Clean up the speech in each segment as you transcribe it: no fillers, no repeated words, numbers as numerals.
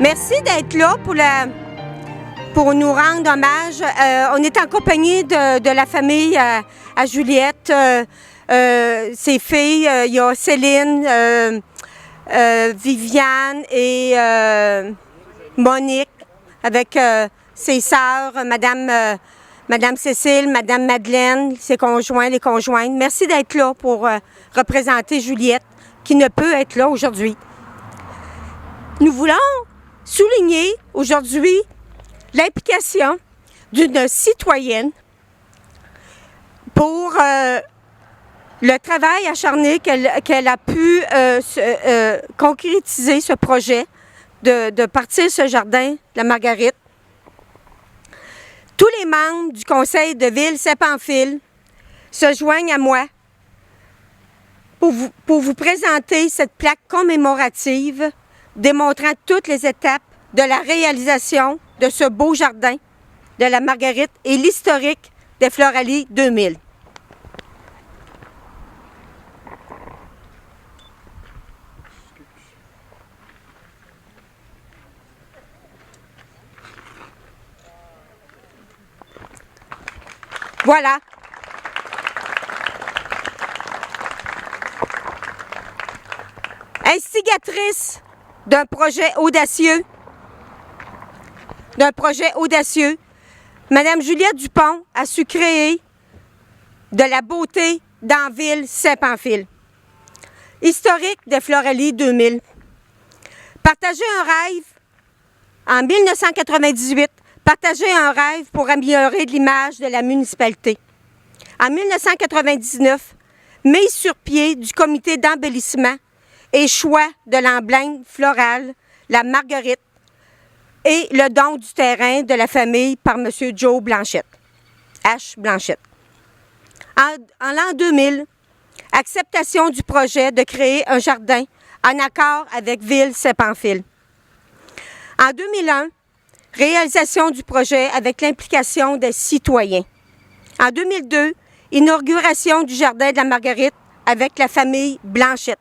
Merci d'être là pour nous rendre hommage. On est en compagnie de la famille à Juliette, ses filles. Il y a Céline, Viviane et Monique, avec ses sœurs, Madame Cécile, Madame Madeleine, ses conjoints, les conjointes. Merci d'être là pour représenter Juliette, qui ne peut être là aujourd'hui. Nous voulons souligner aujourd'hui l'implication d'une citoyenne pour le travail acharné qu'elle a pu concrétiser ce projet de partir ce jardin de la Marguerite. Tous les membres du conseil de ville Saint-Pamphile se joignent à moi pour vous présenter cette plaque commémorative démontrant toutes les étapes de la réalisation de ce beau jardin de la Marguerite et l'historique des Floralies 2000. Voilà. Instigatrice d'un projet audacieux, Madame Juliette Dupont a su créer de la beauté dans la ville Saint-Pamphile. Historique des Floralies 2000. Partager un rêve en 1998. Partager un rêve pour améliorer l'image de la municipalité. En 1999, mise sur pied du comité d'embellissement et choix de l'emblème floral, la Marguerite, et le don du terrain de la famille par M. Joe Blanchette, H. Blanchette. En l'an 2000, acceptation du projet de créer un jardin en accord avec Ville Saint-Pamphile. En 2001, réalisation du projet avec l'implication des citoyens. En 2002, inauguration du jardin de la Marguerite avec la famille Blanchette.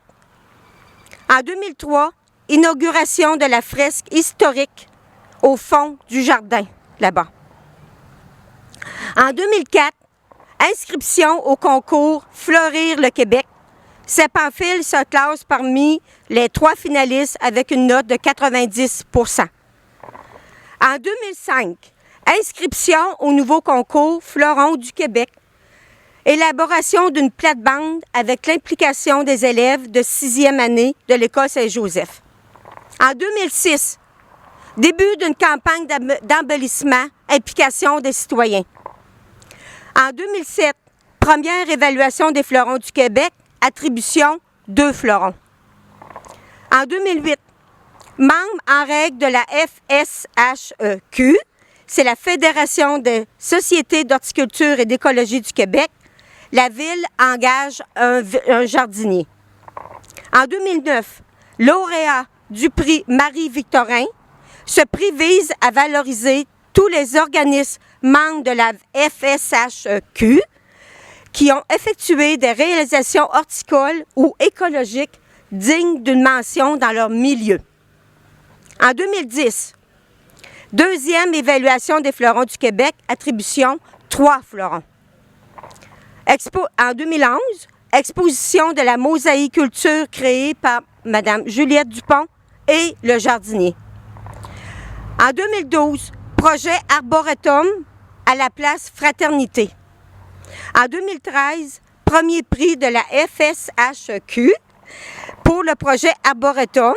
En 2003, inauguration de la fresque historique au fond du jardin, là-bas. En 2004, inscription au concours Fleurir le Québec. Saint-Pamphile se classe parmi les 3 finalistes avec une note de 90 %. En 2005, inscription au nouveau concours Fleuron du Québec. Élaboration d'une plate-bande avec l'implication des élèves de 6e année de l'École Saint-Joseph. En 2006, début d'une campagne d'embellissement, implication des citoyens. En 2007, première évaluation des fleurons du Québec, attribution 2 fleurons. En 2008, membre en règle de la FSHEQ, c'est la Fédération des sociétés d'horticulture et d'écologie du Québec. La Ville engage un jardinier. En 2009, lauréat du prix Marie-Victorin, ce prix vise à valoriser tous les organismes membres de la FSHEQ qui ont effectué des réalisations horticoles ou écologiques dignes d'une mention dans leur milieu. En 2010, deuxième évaluation des fleurons du Québec, attribution 3 fleurons. En 2011, exposition de la mosaïculture créée par Mme Juliette Dupont et le jardinier. En 2012, projet Arboretum à la place Fraternité. En 2013, premier prix de la FSHEQ pour le projet Arboretum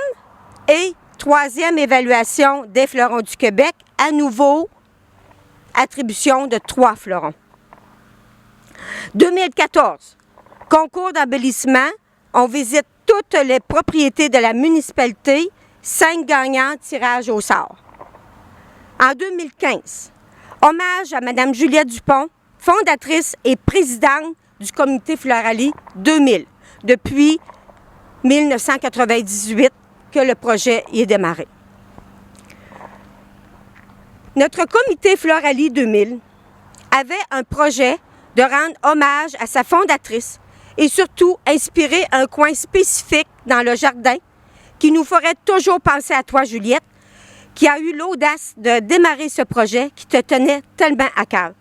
et 3e évaluation des fleurons du Québec, à nouveau attribution de 3 fleurons. 2014, concours d'embellissement, on visite toutes les propriétés de la municipalité, 5 gagnants, tirage au sort. En 2015, hommage à Mme Juliette Dupont, fondatrice et présidente du comité Floralies 2000, depuis 1998 que le projet y est démarré. Notre comité Floralies 2000 avait un projet de rendre hommage à sa fondatrice et surtout inspirer un coin spécifique dans le jardin qui nous ferait toujours penser à toi, Juliette, qui a eu l'audace de démarrer ce projet qui te tenait tellement à cœur.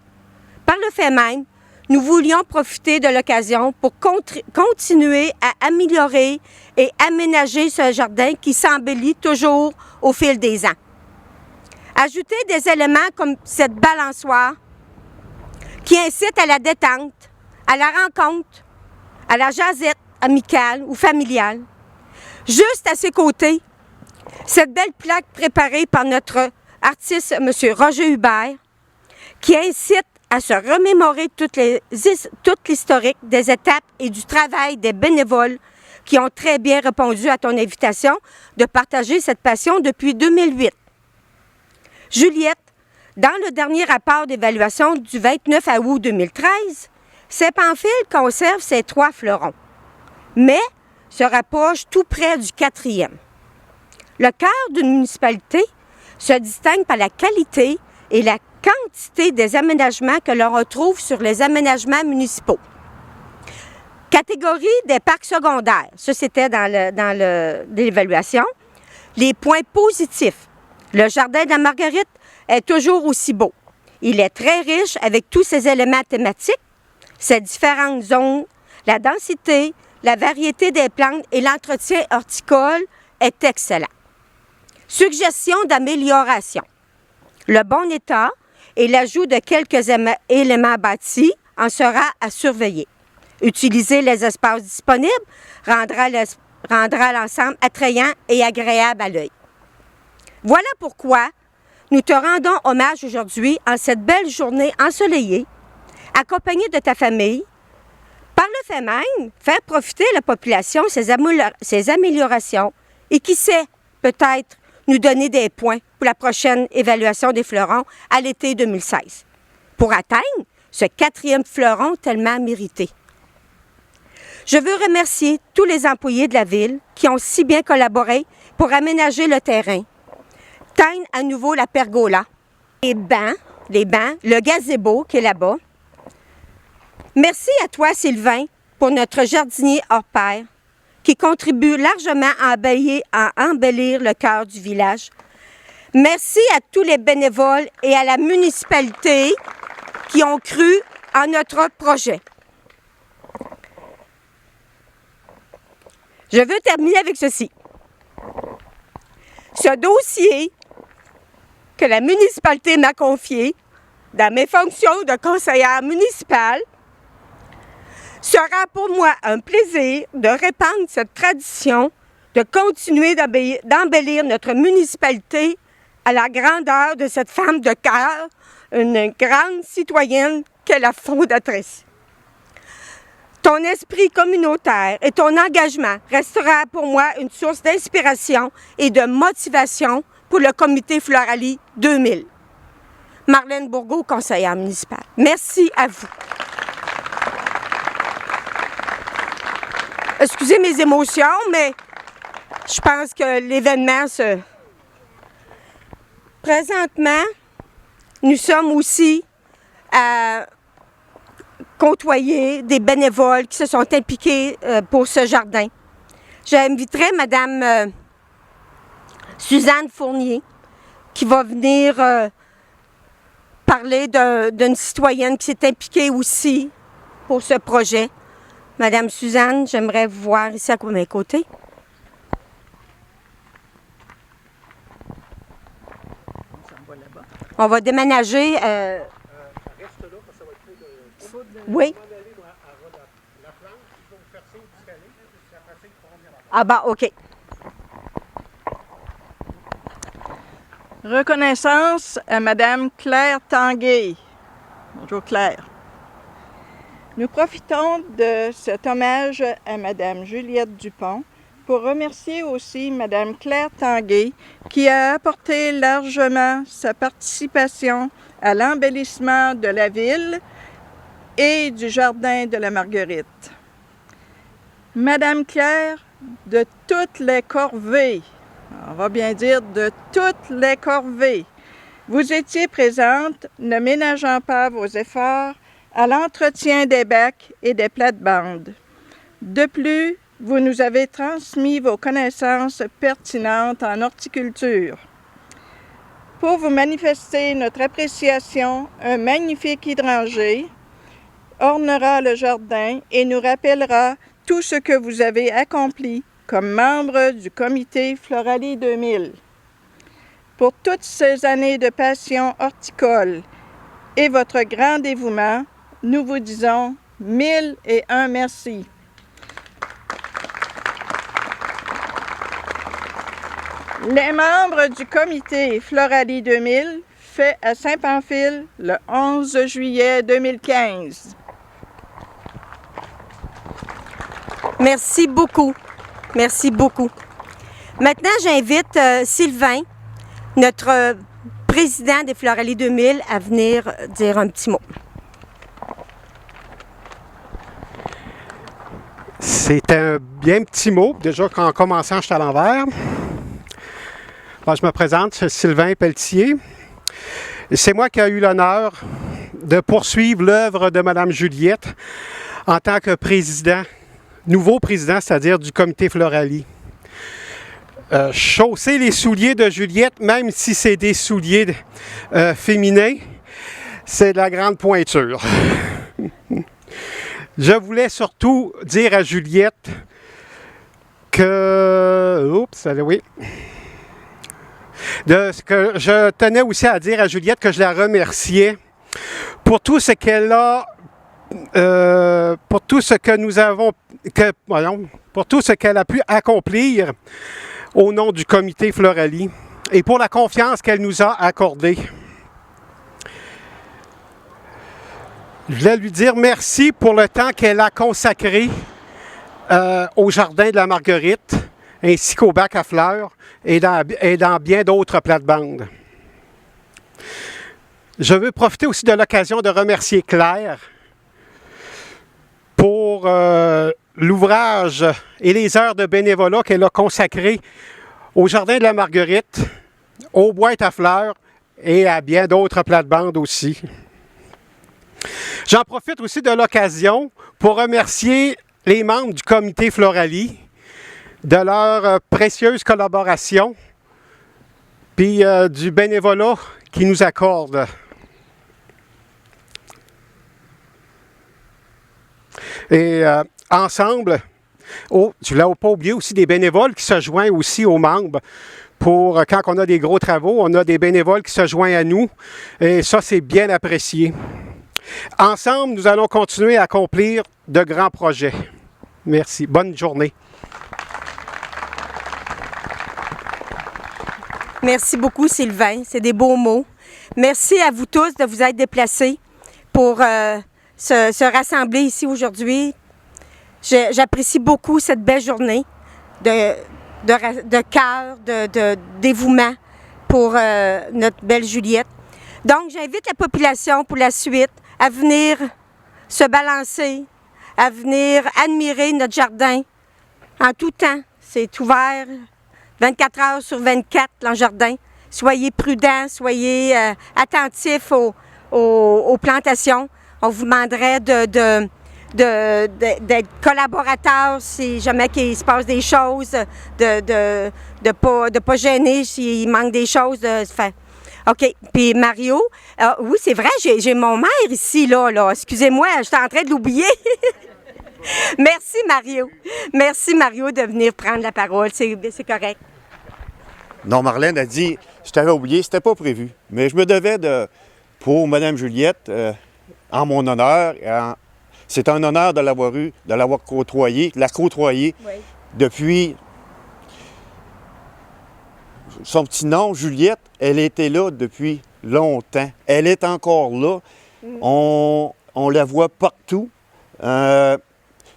Par le fait même, nous voulions profiter de l'occasion pour continuer à améliorer et aménager ce jardin qui s'embellit toujours au fil des ans. Ajouter des éléments comme cette balançoire qui incite à la détente, à la rencontre, à la jasette amicale ou familiale. Juste à ses côtés, cette belle plaque préparée par notre artiste, M. Roger Hubert, qui incite à se remémorer toute l'historique des étapes et du travail des bénévoles qui ont très bien répondu à ton invitation de partager cette passion depuis 2008. Juliette, dans le dernier rapport d'évaluation du 29 août 2013, ces Pamphile conserve ses 3 fleurons, mais se rapproche tout près du 4e. Le cœur d'une municipalité se distingue par la qualité et la quantité des aménagements que l'on retrouve sur les aménagements municipaux. Catégorie des parcs secondaires, ça c'était dans l'évaluation. Les points positifs. Le jardin de la Marguerite est toujours aussi beau. Il est très riche avec tous ses éléments thématiques, ses différentes zones, la densité, la variété des plantes et l'entretien horticole est excellent. Suggestion d'amélioration. Le bon état et l'ajout de quelques éléments bâtis en sera à surveiller. Utiliser les espaces disponibles rendra l'ensemble attrayant et agréable à l'œil. Voilà pourquoi nous te rendons hommage aujourd'hui en cette belle journée ensoleillée, accompagnée de ta famille. Par le fait même, faire profiter la population ces améliorations et qui sait, peut-être, nous donner des points pour la prochaine évaluation des fleurons à l'été 2016, pour atteindre ce 4e fleuron tellement mérité. Je veux remercier tous les employés de la Ville qui ont si bien collaboré pour aménager le terrain, teindre à nouveau la pergola, les bancs, le gazebo qui est là-bas. Merci à toi, Sylvain, pour notre jardinier hors pair, qui contribue largement à embellir le cœur du village. Merci à tous les bénévoles et à la municipalité qui ont cru en notre projet. Je veux terminer avec ceci. Ce dossier que la municipalité m'a confié dans mes fonctions de conseillère municipale sera pour moi un plaisir de répandre cette tradition, de continuer d'embellir notre municipalité à la grandeur de cette femme de cœur, une grande citoyenne qu'est la fondatrice. Ton esprit communautaire et ton engagement restera pour moi une source d'inspiration et de motivation pour le comité Floralie 2000. Marlène Bourgault, conseillère municipale. Merci à vous. Excusez mes émotions, mais je pense que l'événement se... Présentement, nous sommes aussi à côtoyer des bénévoles qui se sont impliqués pour ce jardin. J'inviterai Mme Suzanne Fournier qui va venir parler d'une citoyenne qui s'est impliquée aussi pour ce projet. Madame Suzanne, j'aimerais vous voir ici à mes côtés. On va déménager. Reste là, parce que ça va être trop de... Oui. La planche, il faut faire ça au escalier, puis après ça, ils pourront venir en bas. Ah bah, OK. Reconnaissance à Madame Claire Tanguay. Bonjour Claire. Nous profitons de cet hommage à Madame Juliette Dupont pour remercier aussi Madame Claire Tanguay qui a apporté largement sa participation à l'embellissement de la ville et du jardin de la Marguerite. Madame Claire, de toutes les corvées, on va bien dire de toutes les corvées, vous étiez présente, ne ménageant pas vos efforts à l'entretien des bacs et des plates-bandes. De plus, vous nous avez transmis vos connaissances pertinentes en horticulture. Pour vous manifester notre appréciation, un magnifique hydrangée ornera le jardin et nous rappellera tout ce que vous avez accompli comme membre du comité Floralie 2000. Pour toutes ces années de passion horticole et votre grand dévouement, nous vous disons 1001 merci. Les membres du comité Floralie 2000 fait à Saint-Pamphile le 11 juillet 2015. Merci beaucoup. Merci beaucoup. Maintenant, j'invite Sylvain, notre président des Floralie 2000, à venir dire un petit mot. C'est un bien petit mot. Déjà, en commençant, je suis à l'envers. Bon, je me présente, c'est Sylvain Pelletier. C'est moi qui ai eu l'honneur de poursuivre l'œuvre de Mme Juliette en tant que président, nouveau président, c'est-à-dire du comité Floralie. Chausser les souliers de Juliette, même si c'est des souliers féminins, c'est de la grande pointure. Je voulais surtout dire à Juliette que... Oups, allez, oui. Que je tenais aussi à dire à Juliette que je la remerciais pour tout ce qu'elle a, pour tout ce que nous avons, pour tout ce qu'elle a pu accomplir au nom du comité Floralie et pour la confiance qu'elle nous a accordée. Je voulais lui dire merci pour le temps qu'elle a consacré au Jardin de la Marguerite, ainsi qu'au bac à fleurs et dans bien d'autres plates-bandes. Je veux profiter aussi de l'occasion de remercier Claire pour l'ouvrage et les heures de bénévolat qu'elle a consacrées au Jardin de la Marguerite, aux boîtes à fleurs et à bien d'autres plates-bandes aussi. J'en profite aussi de l'occasion pour remercier les membres du comité Floralie de leur précieuse collaboration puis du bénévolat qu'ils nous accordent. Et ensemble, tu ne l'as pas oublié aussi des bénévoles qui se joignent aussi aux membres. Pour quand on a des gros travaux, on a des bénévoles qui se joignent à nous et ça, c'est bien apprécié. Ensemble, nous allons continuer à accomplir de grands projets. Merci. Bonne journée. Merci beaucoup, Sylvain. C'est des beaux mots. Merci à vous tous de vous être déplacés pour se rassembler ici aujourd'hui. J'apprécie beaucoup cette belle journée de cœur, de dévouement pour notre belle Juliette. Donc, j'invite la population pour la suite à venir se balancer, à venir admirer notre jardin en tout temps. C'est ouvert 24 heures sur 24, le jardin. Soyez prudents, soyez attentifs aux plantations. On vous demanderait d'être collaborateurs si jamais il se passe des choses, de pas gêner s'il manque des choses. OK. Puis Mario, oui, c'est vrai, j'ai mon maire ici, là. Excusez-moi, j'étais en train de l'oublier. Merci, Mario. Merci, Mario, de venir prendre la parole. C'est correct. Non, Marlène a dit, je t'avais oublié, c'était pas prévu. Mais je me devais pour Mme Juliette, en mon honneur, c'est un honneur de l'avoir côtoyée, oui, depuis son petit nom, Juliette. Elle était là depuis longtemps. Elle est encore là. On la voit partout.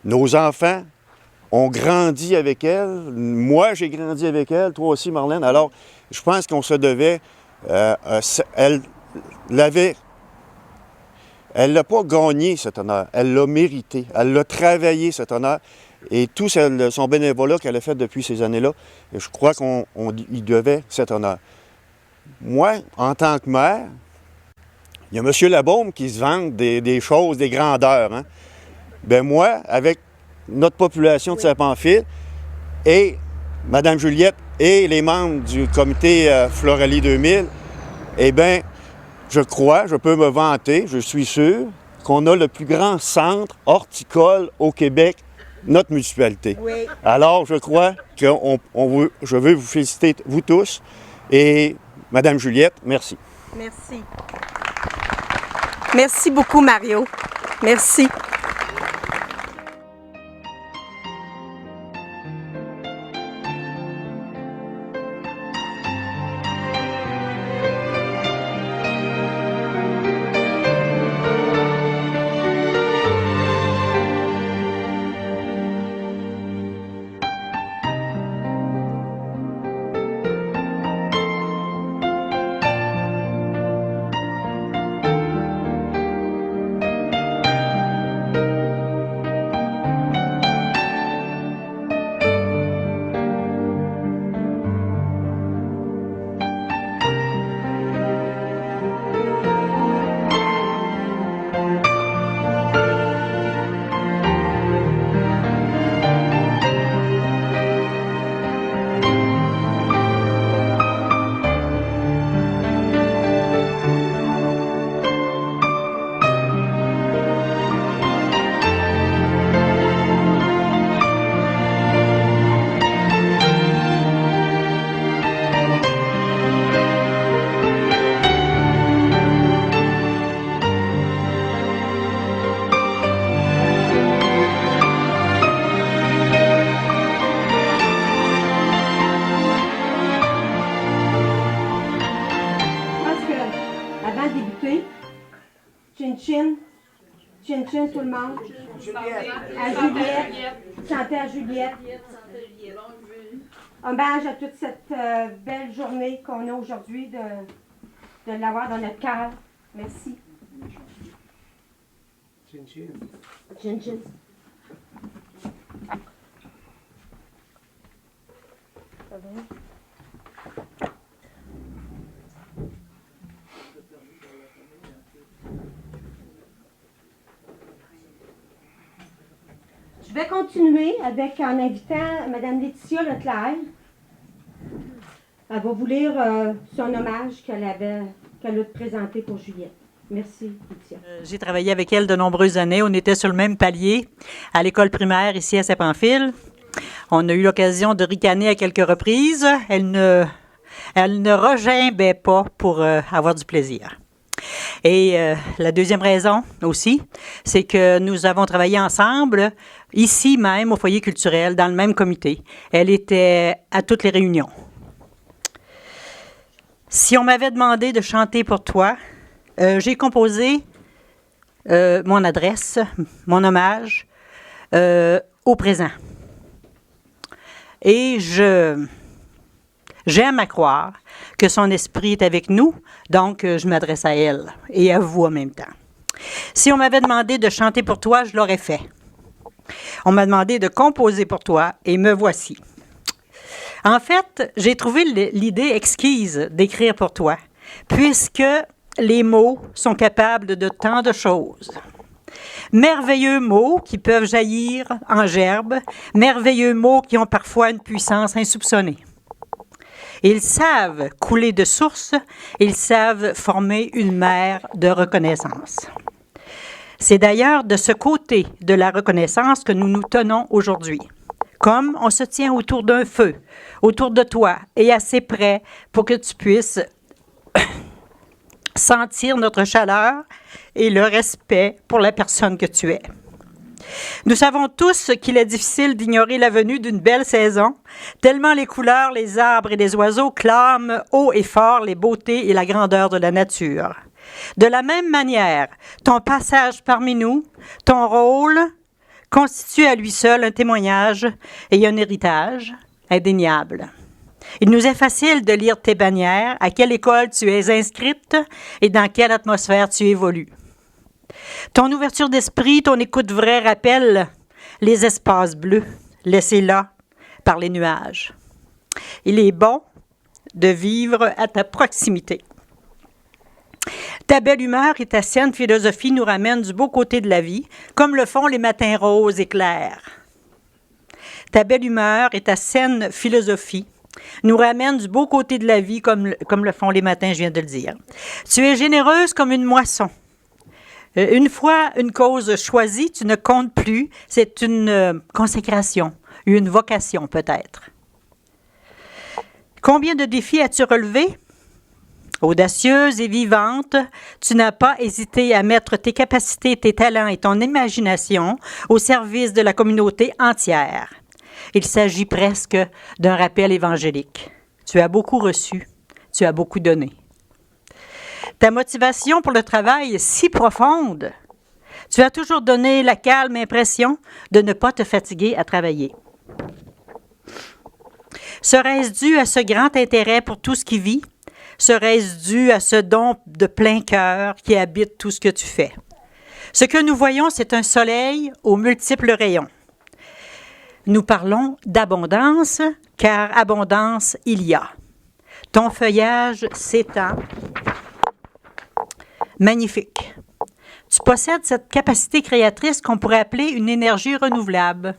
Nos enfants ont grandi avec elle. Moi, j'ai grandi avec elle. Toi aussi, Marlène. Alors, je pense qu'on se devait... elle l'a pas gagné, cet honneur. Elle l'a mérité. Elle l'a travaillé, cet honneur. Et tout son bénévolat qu'elle a fait depuis ces années-là, je crois qu'on y devait cet honneur. Moi, en tant que maire, il y a M. Labaume qui se vante des choses, des grandeurs. Hein? Bien, moi, avec notre population de Saint-Pamphile et Mme Juliette et les membres du comité Floralie 2000, eh bien, je peux me vanter, je suis sûr, qu'on a le plus grand centre horticole au Québec, notre municipalité. Oui. Alors, je crois que je veux vous féliciter, vous tous, et Madame Juliette, merci. Merci. Merci beaucoup, Mario. Merci. Avant de débuter, chin-chin, chin-chin tout le monde. À Juliette, chanter à Juliette. Hommage à toute cette belle journée qu'on a aujourd'hui de l'avoir dans notre cœur. Merci. Chin-chin. Chin-chin. Ça va? Je vais continuer en invitant Mme Laetitia Leclerc. Elle va vous lire son hommage qu'elle a présenté pour Juliette. Merci, Laetitia. J'ai travaillé avec elle de nombreuses années. On était sur le même palier à l'école primaire ici à Saint-Pamphile. On a eu l'occasion de ricaner à quelques reprises. Elle ne regimbait pas pour avoir du plaisir. Et la deuxième raison aussi, c'est que nous avons travaillé ensemble, ici même, au foyer culturel, dans le même comité. Elle était à toutes les réunions. Si on m'avait demandé de chanter pour toi, j'ai composé mon adresse, mon hommage au présent. Et j'aime à croire que son esprit est avec nous, donc je m'adresse à elle et à vous en même temps. Si on m'avait demandé de chanter pour toi, je l'aurais fait. On m'a demandé de composer pour toi et me voici. En fait, j'ai trouvé l'idée exquise d'écrire pour toi, puisque les mots sont capables de tant de choses. Merveilleux mots qui peuvent jaillir en gerbes, merveilleux mots qui ont parfois une puissance insoupçonnée. Ils savent couler de source, ils savent former une mer de reconnaissance. C'est d'ailleurs de ce côté de la reconnaissance que nous nous tenons aujourd'hui. Comme on se tient autour d'un feu, autour de toi et assez près pour que tu puisses sentir notre chaleur et le respect pour la personne que tu es. Nous savons tous qu'il est difficile d'ignorer la venue d'une belle saison, tellement les couleurs, les arbres et les oiseaux clament haut et fort les beautés et la grandeur de la nature. De la même manière, ton passage parmi nous, ton rôle, constitue à lui seul un témoignage et un héritage indéniable. Il nous est facile de lire tes bannières, à quelle école tu es inscrite et dans quelle atmosphère tu évolues. Ton ouverture d'esprit, ton écoute vraie rappelle les espaces bleus laissés là par les nuages. Il est bon de vivre à ta proximité. Ta belle humeur et ta saine philosophie nous ramènent du beau côté de la vie, comme le font les matins roses et clairs. Ta belle humeur et ta saine philosophie nous ramène du beau côté de la vie, comme le font les matins, je viens de le dire. Tu es généreuse comme une moisson. Une fois une cause choisie, tu ne comptes plus. C'est une consécration, une vocation peut-être. Combien de défis as-tu relevés? Audacieuse et vivante, tu n'as pas hésité à mettre tes capacités, tes talents et ton imagination au service de la communauté entière. Il s'agit presque d'un rappel évangélique. Tu as beaucoup reçu, tu as beaucoup donné. Ta motivation pour le travail est si profonde. Tu as toujours donné la calme impression de ne pas te fatiguer à travailler. Serait-ce dû à ce grand intérêt pour tout ce qui vit? Serait-ce dû à ce don de plein cœur qui habite tout ce que tu fais? Ce que nous voyons, c'est un soleil aux multiples rayons. Nous parlons d'abondance, car abondance il y a. Ton feuillage s'étend. Magnifique. Tu possèdes cette capacité créatrice qu'on pourrait appeler une énergie renouvelable.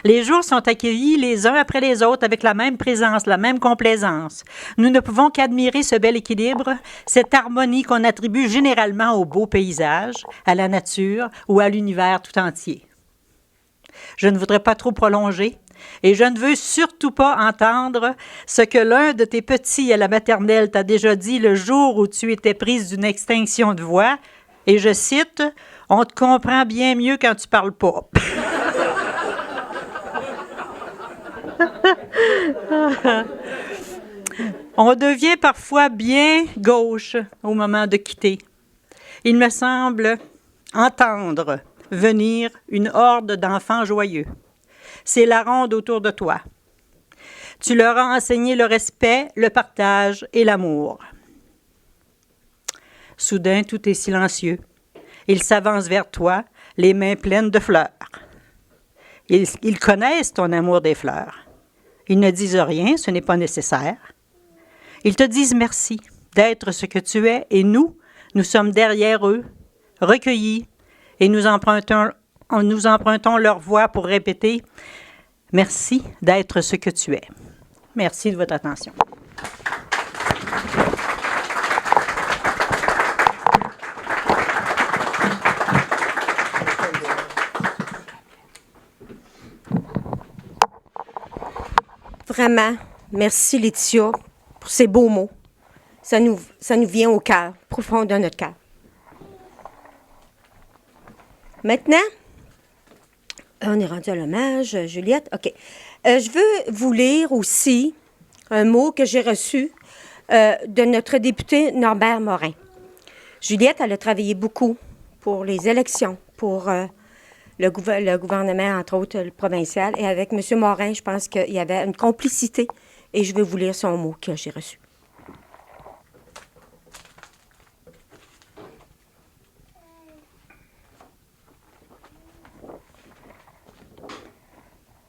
Les jours sont accueillis les uns après les autres avec la même présence, la même complaisance. Nous ne pouvons qu'admirer ce bel équilibre, cette harmonie qu'on attribue généralement au beau paysage, à la nature ou à l'univers tout entier. Je ne voudrais pas trop prolonger et je ne veux surtout pas entendre ce que l'un de tes petits à la maternelle t'a déjà dit le jour où tu étais prise d'une extinction de voix. Et je cite, « On te comprend bien mieux quand tu parles pas. » On devient parfois bien gauche au moment de quitter. Il me semble entendre venir une horde d'enfants joyeux. C'est la ronde autour de toi. Tu leur as enseigné le respect, le partage et l'amour. Soudain, tout est silencieux. Ils s'avancent vers toi, les mains pleines de fleurs. Ils connaissent ton amour des fleurs. Ils ne disent rien, ce n'est pas nécessaire. Ils te disent merci d'être ce que tu es et nous sommes derrière eux, recueillis, et nous empruntons leur voix pour répéter « Merci d'être ce que tu es ». Merci de votre attention. Vraiment, merci Laetitia pour ces beaux mots. Ça nous vient au cœur, profond de notre cœur. Maintenant, on est rendu à l'hommage, Juliette. OK. Je veux vous lire aussi un mot que j'ai reçu de notre député Norbert Morin. Juliette, elle a travaillé beaucoup pour les élections, pour le gouvernement, entre autres, le provincial. Et avec M. Morin, je pense qu'il y avait une complicité. Et je vais vous lire son mot que j'ai reçu.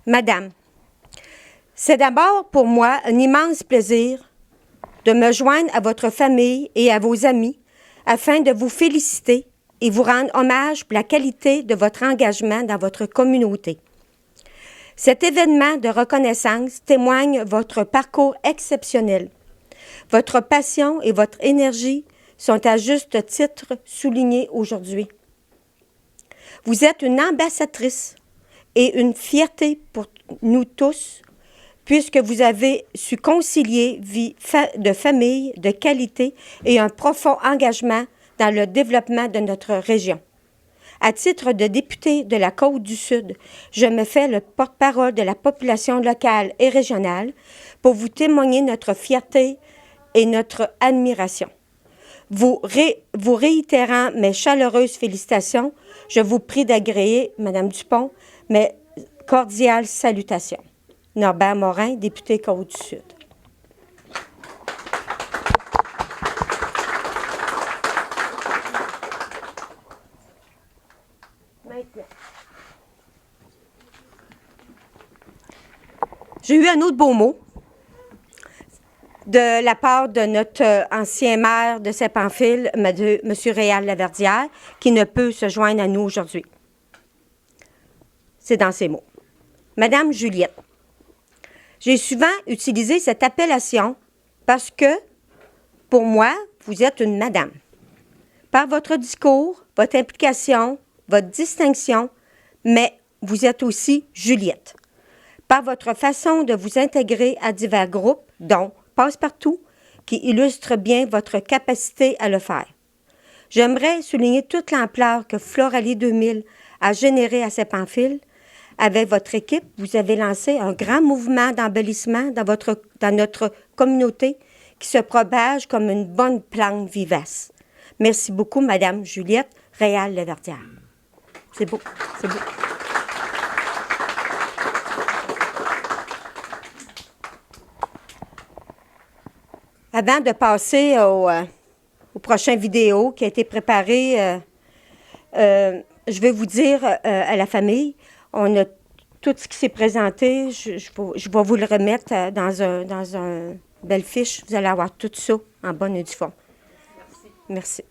Madame, c'est d'abord pour moi un immense plaisir de me joindre à votre famille et à vos amis afin de vous féliciter et vous rendre hommage pour la qualité de votre engagement dans votre communauté. Cet événement de reconnaissance témoigne votre parcours exceptionnel. Votre passion et votre énergie sont à juste titre soulignés aujourd'hui. Vous êtes une ambassadrice et une fierté pour nous tous, puisque vous avez su concilier vie de famille, de qualité et un profond engagement dans le développement de notre région. À titre de député de la Côte-du-Sud, je me fais le porte-parole de la population locale et régionale pour vous témoigner notre fierté et notre admiration. Vous réitérant mes chaleureuses félicitations, je vous prie d'agréer, Madame Dupont, mes cordiales salutations. Norbert Morin, député Côte-du-Sud. Maintenant. J'ai eu un autre beau mot de la part de notre ancien maire de Saint-Pamphile, M. Réal Laverdière, qui ne peut se joindre à nous aujourd'hui. C'est dans ces mots. Madame Juliette, J'ai souvent utilisé cette appellation parce que, pour moi, vous êtes une madame. Par votre discours, votre implication, votre distinction, mais vous êtes aussi Juliette. Par votre façon de vous intégrer à divers groupes, dont Passe-Partout, qui illustre bien votre capacité à le faire. J'aimerais souligner toute l'ampleur que Floralie 2000 a générée à Saint-Pamphile. Avec votre équipe, vous avez lancé un grand mouvement d'embellissement dans notre communauté qui se propage comme une bonne plante vivace. Merci beaucoup, Madame Juliette Réal-Leverdière. C'est beau, c'est beau. Avant de passer au prochain vidéo qui a été préparé, je vais vous dire à la famille, on a tout ce qui s'est présenté. Je vais vous le remettre dans un belle fiche. Vous allez avoir tout ça en bonne et due forme. Merci.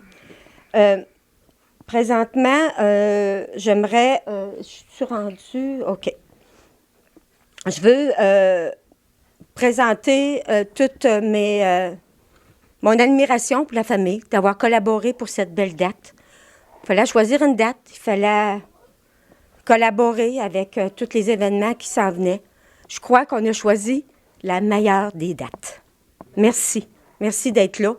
Présentement, j'aimerais... je suis rendue... OK. Je veux présenter toute mon admiration pour la famille, d'avoir collaboré pour cette belle date. Il fallait choisir une date. Il fallait collaborer avec tous les événements qui s'en venaient. Je crois qu'on a choisi la meilleure des dates. Merci. Merci d'être là.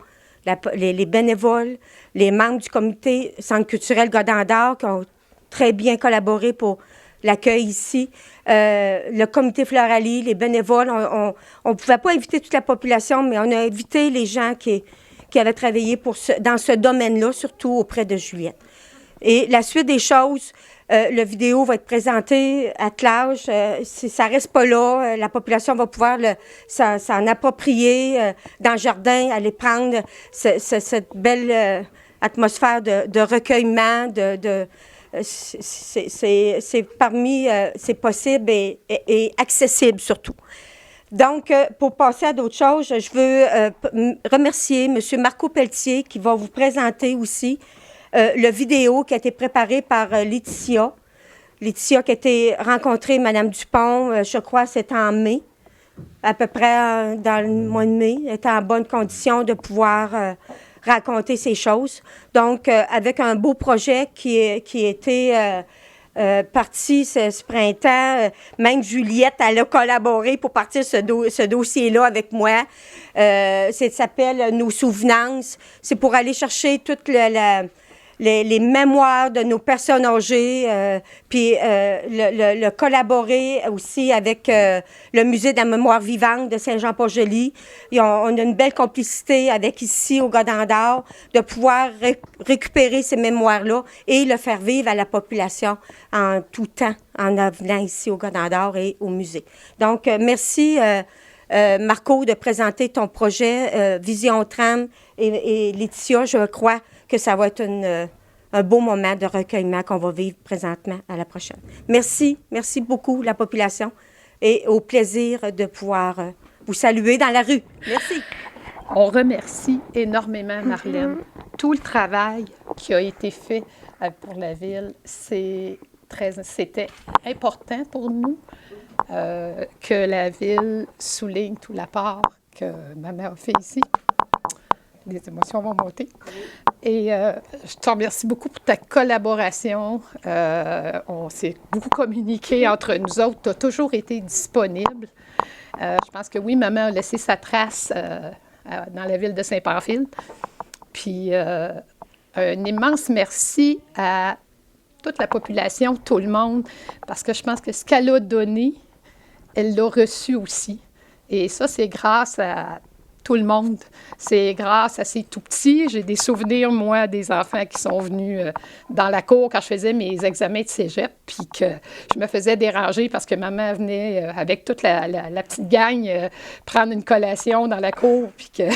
Les bénévoles, les membres du comité Centre culturel Godendard qui ont très bien collaboré pour l'accueil ici. Le comité Floralie, les bénévoles, on ne pouvait pas inviter toute la population, mais on a invité les gens qui avaient travaillé dans ce domaine-là, surtout auprès de Juliette. Et la suite des choses, le vidéo va être présenté à l'âge. Ça ne reste pas là. La population va pouvoir s'en approprier dans le jardin, aller prendre cette belle atmosphère de recueillement, c'est possible et accessible surtout. Donc, pour passer à d'autres choses, je veux remercier M. Marco Pelletier qui va vous présenter aussi le vidéo qui a été préparé par Laetitia. Laetitia qui a été rencontrée Mme Dupont, je crois, c'était en mai, à peu près dans le mois de mai. Elle était en bonne condition de pouvoir raconter ces choses. Donc, avec un beau projet qui a été parti ce printemps, même Juliette, elle a collaboré pour partir ce dossier-là avec moi. Ça s'appelle « Nos souvenances ». C'est pour aller chercher toute les mémoires de nos personnes âgées, puis le collaborer aussi avec le Musée de la mémoire vivante de Saint-Jean-Port-Joli. On a une belle complicité avec ici, au Godendard, de pouvoir récupérer ces mémoires-là et le faire vivre à la population en tout temps, en venant ici au Godendard et au musée. Donc, merci, Marco, de présenter ton projet Vision Tram et Laetitia, je crois que ça va être un beau moment de recueillement qu'on va vivre présentement à la prochaine. Merci, merci beaucoup la population et au plaisir de pouvoir vous saluer dans la rue. Merci. On remercie énormément Marlène. Tout le travail qui a été fait pour la ville, c'était important pour nous que la ville souligne tout l'apport que maman a fait ici. Les émotions vont monter. Et je te remercie beaucoup pour ta collaboration. On s'est beaucoup communiqué entre nous autres. Tu as toujours été disponible. Je pense que oui, maman a laissé sa trace dans la ville de Saint-Pamphile. Puis un immense merci à toute la population, tout le monde, parce que je pense que ce qu'elle a donné, elle l'a reçu aussi. Et ça, c'est grâce à tout le monde. C'est grâce à ces tout-petits. J'ai des souvenirs, moi, des enfants qui sont venus dans la cour quand je faisais mes examens de cégep, puis que je me faisais déranger parce que maman venait avec toute la petite gang prendre une collation dans la cour, puis que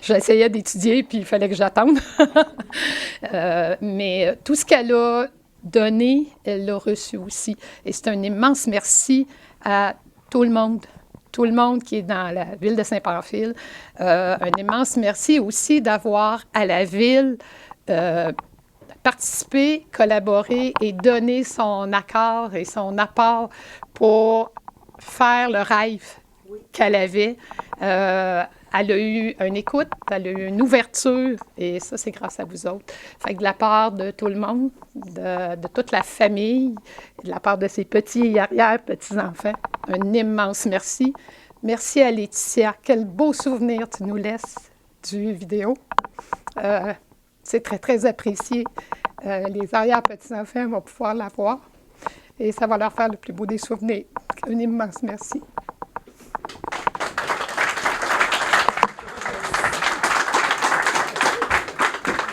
j'essayais d'étudier, puis il fallait que j'attende. Mais tout ce qu'elle a donné, elle l'a reçu aussi. Et c'est un immense merci à tout le monde. Tout le monde qui est dans la ville de Saint-Pamphile. Un immense merci aussi d'avoir à la ville participé, collaboré et donné son accord et son apport pour faire le rêve qu'elle avait. Elle a eu une écoute, elle a eu une ouverture, et ça, c'est grâce à vous autres. Fait que de la part de tout le monde, de toute la famille, de la part de ses petits et arrière-petits-enfants, un immense merci. Merci à Laetitia. Quel beau souvenir tu nous laisses du vidéo. C'est très, très apprécié. Les arrière-petits-enfants vont pouvoir la voir et ça va leur faire le plus beau des souvenirs. Un immense merci.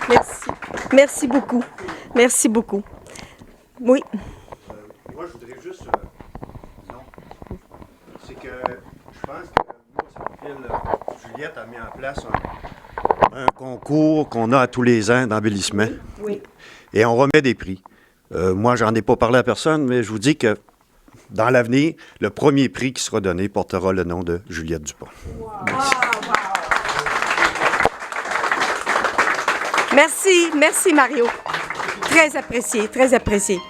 Merci. Merci beaucoup. Merci beaucoup. Oui. Moi, je voudrais juste... c'est que je pense que Juliette a mis en place un concours qu'on a à tous les ans d'embellissement. Oui. Et on remet des prix. Moi, j'en ai pas parlé à personne, mais je vous dis que dans l'avenir, le premier prix qui sera donné portera le nom de Juliette Dupont. Wow. Merci. Merci, Mario. Très apprécié, très apprécié.